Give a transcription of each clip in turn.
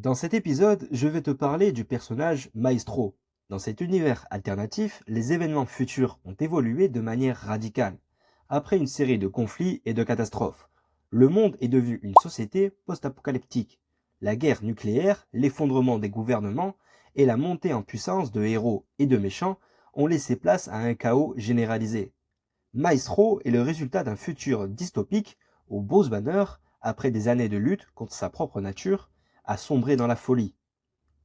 Dans cet épisode, je vais te parler du personnage Maestro. Dans cet univers alternatif, les événements futurs ont évolué de manière radicale. Après une série de conflits et de catastrophes, le monde est devenu une société post-apocalyptique. La guerre nucléaire, l'effondrement des gouvernements et la montée en puissance de héros et de méchants ont laissé place à un chaos généralisé. Maestro est le résultat d'un futur dystopique où Bruce Banner, après des années de lutte contre sa propre nature, a sombré dans la folie.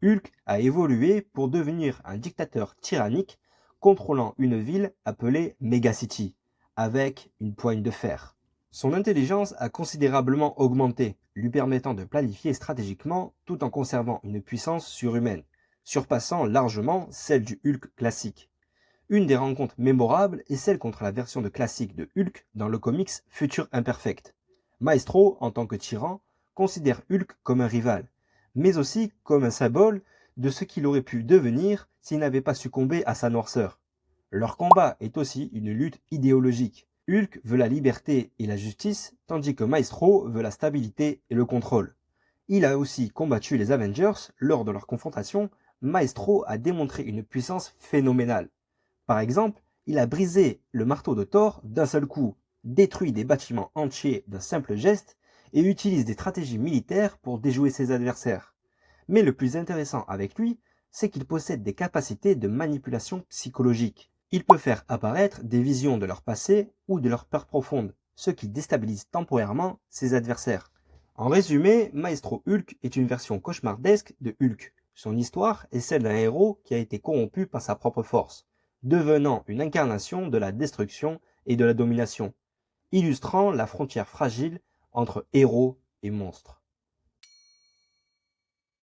Hulk a évolué pour devenir un dictateur tyrannique contrôlant une ville appelée Megacity, avec une poigne de fer. Son intelligence a considérablement augmenté, lui permettant de planifier stratégiquement tout en conservant une puissance surhumaine, surpassant largement celle du Hulk classique. Une des rencontres mémorables est celle contre la version de classique de Hulk dans le comics Future Imperfect. Maestro, en tant que tyran, considère Hulk comme un rival, mais aussi comme un symbole de ce qu'il aurait pu devenir s'il n'avait pas succombé à sa noirceur. Leur combat est aussi une lutte idéologique. Hulk veut la liberté et la justice, tandis que Maestro veut la stabilité et le contrôle. Il a aussi combattu les Avengers lors de leur confrontation. Maestro a démontré une puissance phénoménale. Par exemple, il a brisé le marteau de Thor d'un seul coup, détruit des bâtiments entiers d'un simple geste et utilise des stratégies militaires pour déjouer ses adversaires. Mais le plus intéressant avec lui, c'est qu'il possède des capacités de manipulation psychologique. Il peut faire apparaître des visions de leur passé ou de leur peur profonde, ce qui déstabilise temporairement ses adversaires. En résumé, Maestro Hulk est une version cauchemardesque de Hulk. Son histoire est celle d'un héros qui a été corrompu par sa propre force, devenant une incarnation de la destruction et de la domination, illustrant la frontière fragile entre héros et monstres.